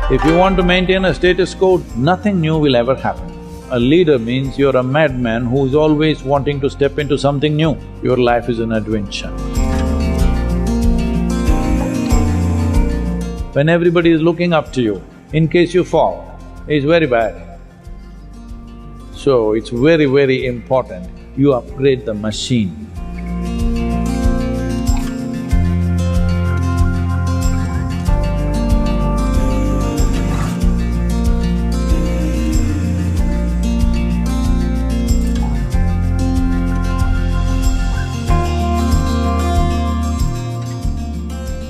If you want to maintain a status quo, nothing new will ever happen. A leader means you're a madman who is always wanting to step into something new. Your life is an adventure. When everybody is looking up to you, in case you fall, it's very bad. So it's very, very important you upgrade the machine.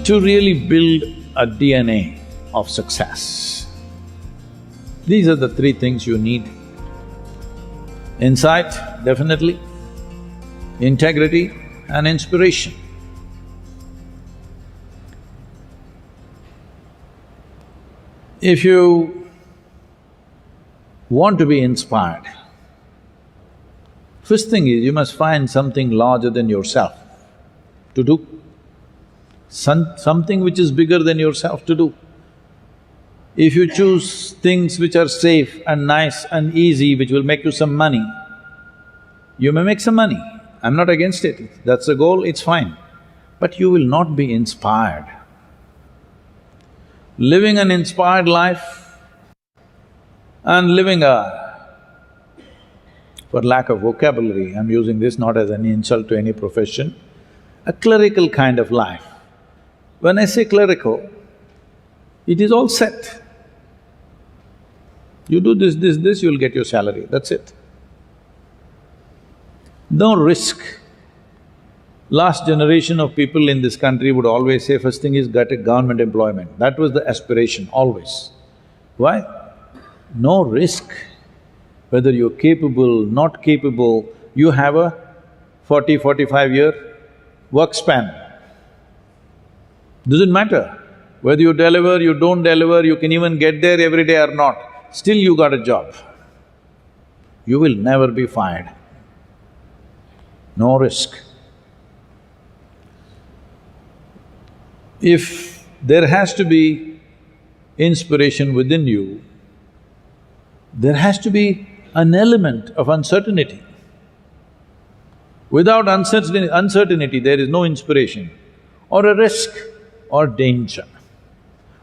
To really build a DNA of success, these are the three things you need. Insight, definitely, integrity and inspiration. If you want to be inspired, first thing is you must find something larger than yourself to do. Something which is bigger than yourself to do. If you choose things which are safe and nice and easy, which will make you some money, you may make some money. I'm not against it, that's the goal, it's fine. But you will not be inspired. Living an inspired life and living for lack of vocabulary, I'm using this not as any insult to any profession, a clerical kind of life. When I say clerical, it is all set. You do this, you'll get your salary, that's it. No risk. Last generation of people in this country would always say, first thing is get a government employment. That was the aspiration, always. Why? No risk. Whether you're capable, not capable, you have a 40-45-year work span. Doesn't matter whether you deliver, you don't deliver, you can even get there every day or not, still you got a job. You will never be fired. No risk. If there has to be inspiration within you, there has to be an element of uncertainty. Without uncertainty, there is no inspiration or a risk or danger.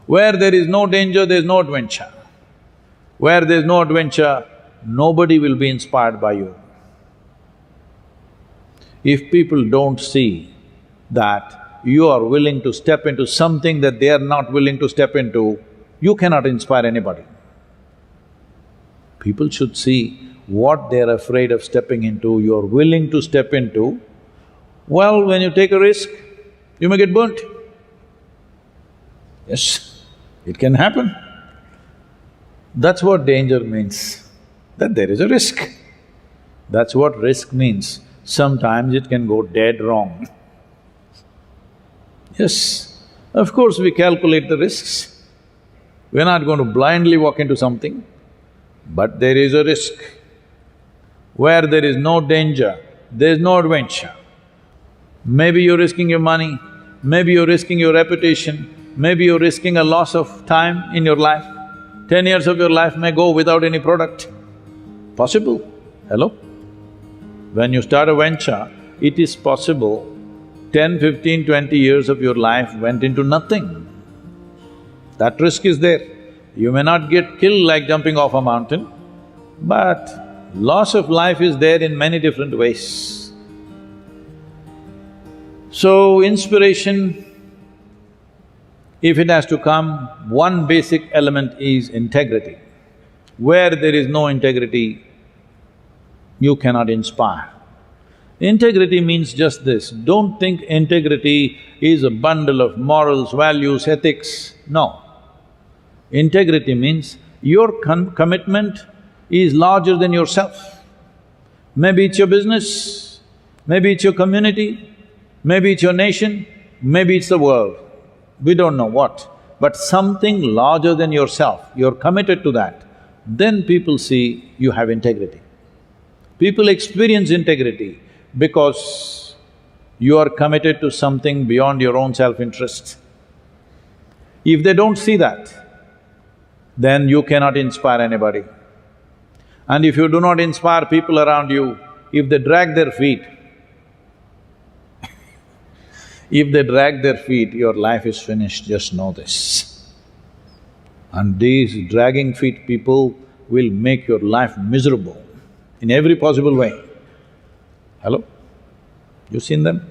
Where there is no danger, there is no adventure. Where there is no adventure, nobody will be inspired by you. If people don't see that you are willing to step into something that they are not willing to step into, you cannot inspire anybody. People should see what they're afraid of stepping into, you're willing to step into. Well, when you take a risk, you may get burnt. Yes, it can happen. That's what danger means, that there is a risk. That's what risk means. Sometimes it can go dead wrong. Yes, of course we calculate the risks. We're not going to blindly walk into something, but there is a risk. Where there is no danger, there is no adventure. Maybe you're risking your money, maybe you're risking your reputation, maybe you're risking a loss of time in your life. 10 years of your life may go without any product. Possible, hello? When you start a venture, it is possible 10, 15, 20 years of your life went into nothing. That risk is there. You may not get killed like jumping off a mountain, but loss of life is there in many different ways. So, inspiration, if it has to come, one basic element is integrity. Where there is no integrity, you cannot inspire. Integrity means just this, don't think integrity is a bundle of morals, values, ethics, no. Integrity means your commitment is larger than yourself. Maybe it's your business, maybe it's your community, maybe it's your nation, maybe it's the world. We don't know what, but something larger than yourself, you're committed to that, then people see you have integrity. People experience integrity because you are committed to something beyond your own self-interest. If they don't see that, then you cannot inspire anybody. And if you do not inspire people around you, if they drag their feet, if they drag their feet, your life is finished, just know this. And these dragging feet people will make your life miserable in every possible way. Hello? You seen them?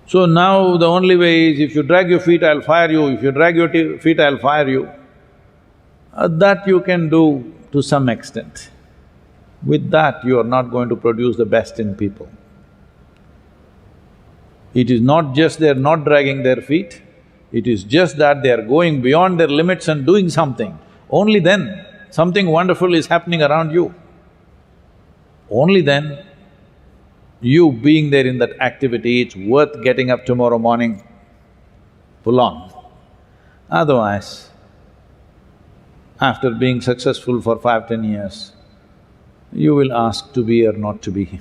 So now the only way is, if you drag your feet, I'll fire you, if you drag your feet, I'll fire you. That you can do to some extent. With that, you are not going to produce the best in people. It is not just they're not dragging their feet, it is just that they are going beyond their limits and doing something. Only then, something wonderful is happening around you. Only then, you being there in that activity, it's worth getting up tomorrow morning, full on. Otherwise, after being successful for 5–10 years, you will ask to be or not to be.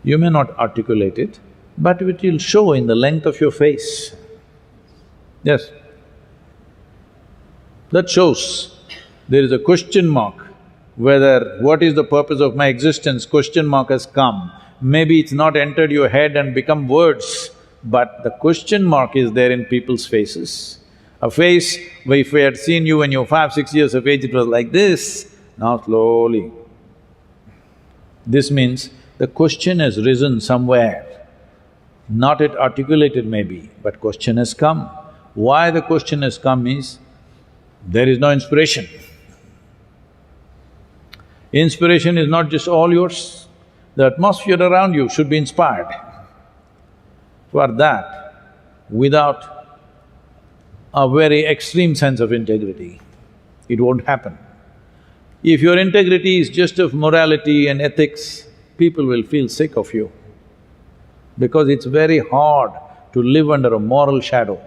You may not articulate it, but it will show in the length of your face. Yes. That shows there is a question mark, whether what is the purpose of my existence, question mark has come. Maybe it's not entered your head and become words, but the question mark is there in people's faces. A face, if we had seen you when you were 5–6 years of age, it was like this, now slowly. This means the question has risen somewhere, not yet articulated maybe, but question has come. Why the question has come is, there is no inspiration. Inspiration is not just all yours, the atmosphere around you should be inspired. For that, without a very extreme sense of integrity, it won't happen. If your integrity is just of morality and ethics, people will feel sick of you, because it's very hard to live under a moral shadow,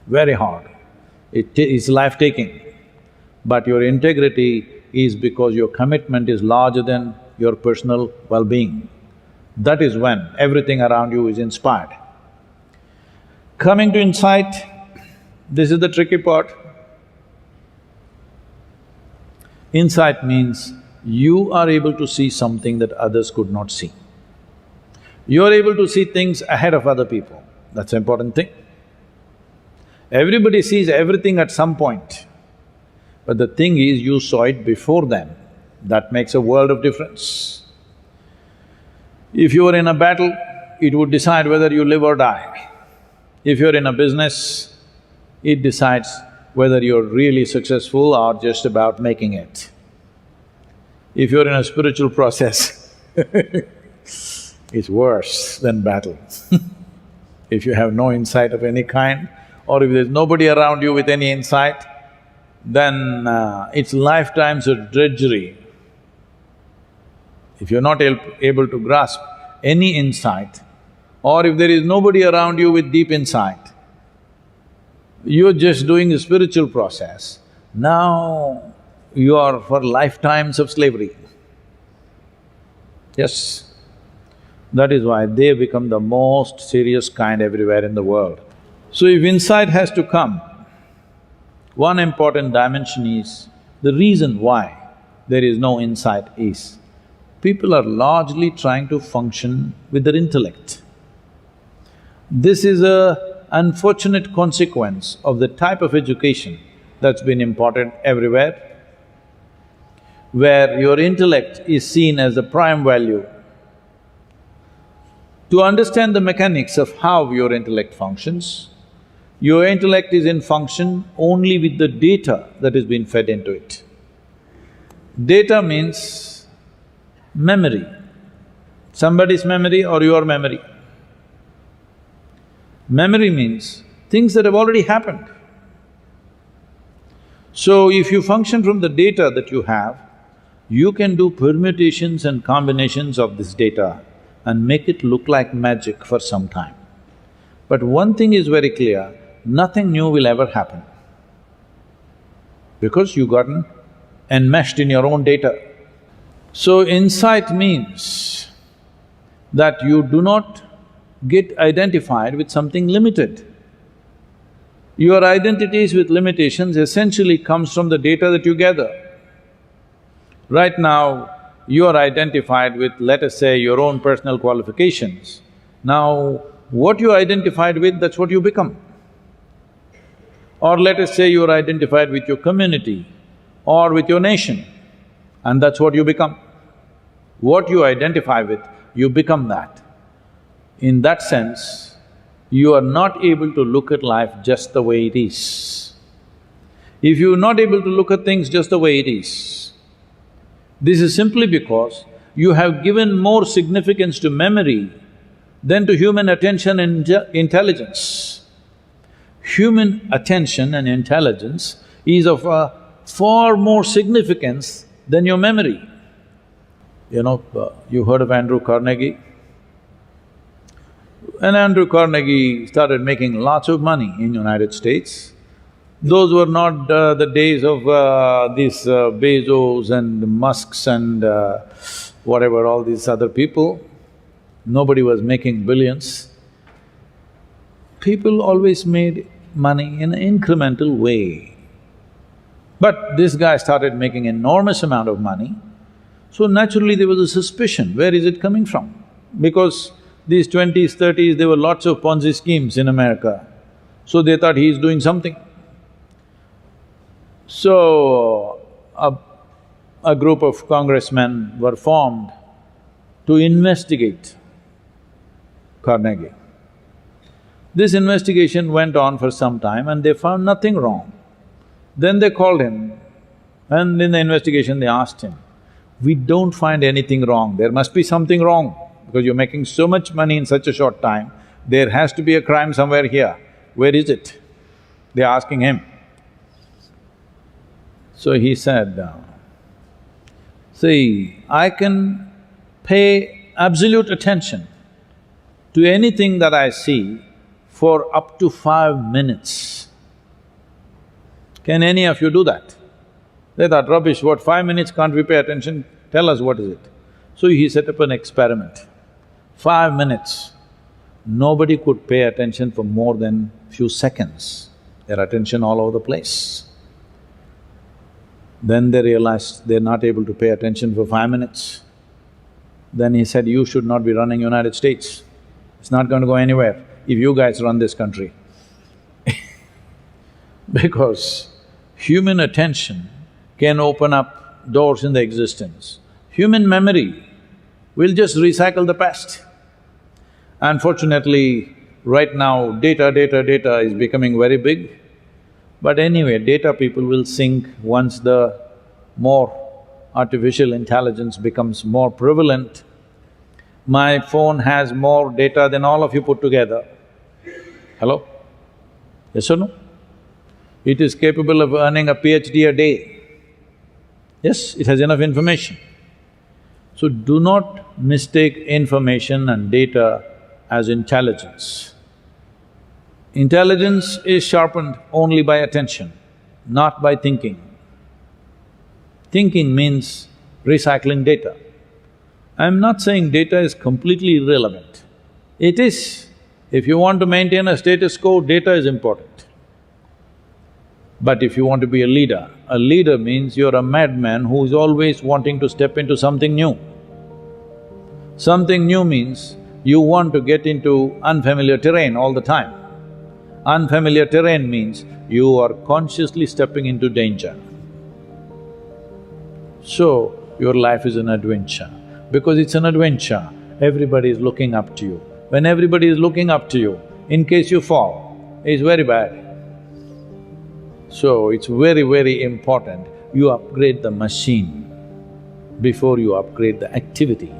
very hard. It is life-taking. But your integrity is because your commitment is larger than your personal well-being. That is when everything around you is inspired. Coming to insight, this is the tricky part. Insight means you are able to see something that others could not see. You are able to see things ahead of other people, that's the important thing. Everybody sees everything at some point, but the thing is, you saw it before them. That makes a world of difference. If you are in a battle, it would decide whether you live or die. If you're in a business, it decides whether you're really successful or just about making it. If you're in a spiritual process, it's worse than battle. If you have no insight of any kind, or if there's nobody around you with any insight, then it's lifetimes of drudgery. If you're not able to grasp any insight, or if there is nobody around you with deep insight, you're just doing a spiritual process, now you are for lifetimes of slavery. Yes, that is why they become the most serious kind everywhere in the world. So if insight has to come, one important dimension is, the reason why there is no insight is, people are largely trying to function with their intellect. This is an unfortunate consequence of the type of education that's been imparted everywhere, where your intellect is seen as the prime value. To understand the mechanics of how your intellect functions, your intellect is in function only with the data that is being fed into it. Data means memory, somebody's memory or your memory. Memory means things that have already happened. So if you function from the data that you have, you can do permutations and combinations of this data and make it look like magic for some time. But one thing is very clear, nothing new will ever happen, because you've gotten enmeshed in your own data. So insight means that you do not get identified with something limited. Your identities with limitations essentially comes from the data that you gather. Right now, you are identified with, let us say, your own personal qualifications. Now, what you identified with, that's what you become. Or let us say you are identified with your community or with your nation, and that's what you become. What you identify with, you become that. In that sense, you are not able to look at life just the way it is. If you're not able to look at things just the way it is, this is simply because you have given more significance to memory than to human attention and intelligence. Human attention and intelligence is of far more significance than your memory. You heard of Andrew Carnegie? When Andrew Carnegie started making lots of money in United States, those were not the days of these Bezos and Musks and whatever, all these other people. Nobody was making billions. People always made money in an incremental way. But this guy started making enormous amount of money, so naturally there was a suspicion, where is it coming from? Because these 20s, 30s, there were lots of Ponzi schemes in America, so they thought he's doing something. So, a group of congressmen were formed to investigate Carnegie. This investigation went on for some time and they found nothing wrong. Then they called him and in the investigation they asked him, "We don't find anything wrong, there must be something wrong because you're making so much money in such a short time, there has to be a crime somewhere here. Where is it?" They're asking him. So he said, "See, I can pay absolute attention to anything that I see for up to 5 minutes. Can any of you do that?" They thought, "Rubbish, what, 5 minutes can't we pay attention? Tell us what is it." So he set up an experiment. 5 minutes, nobody could pay attention for more than few seconds, their attention all over the place. Then they realized they're not able to pay attention for 5 minutes. Then he said, "You should not be running United States. It's not going to go anywhere if you guys run this country." Because human attention can open up doors in the existence. Human memory will just recycle the past. Unfortunately, right now data is becoming very big. But anyway, data people will sink once the more artificial intelligence becomes more prevalent. My phone has more data than all of you put together. Hello? Yes or no? It is capable of earning a PhD a day. Yes, it has enough information. So do not mistake information and data as intelligence. Intelligence is sharpened only by attention, not by thinking. Thinking means recycling data. I'm not saying data is completely irrelevant. It is. If you want to maintain a status quo, data is important. But if you want to be a leader means you're a madman who is always wanting to step into something new. Something new means you want to get into unfamiliar terrain all the time. Unfamiliar terrain means you are consciously stepping into danger. So, your life is an adventure. Because it's an adventure, everybody is looking up to you. When everybody is looking up to you, in case you fall, it's very bad. So, it's very important you upgrade the machine before you upgrade the activity.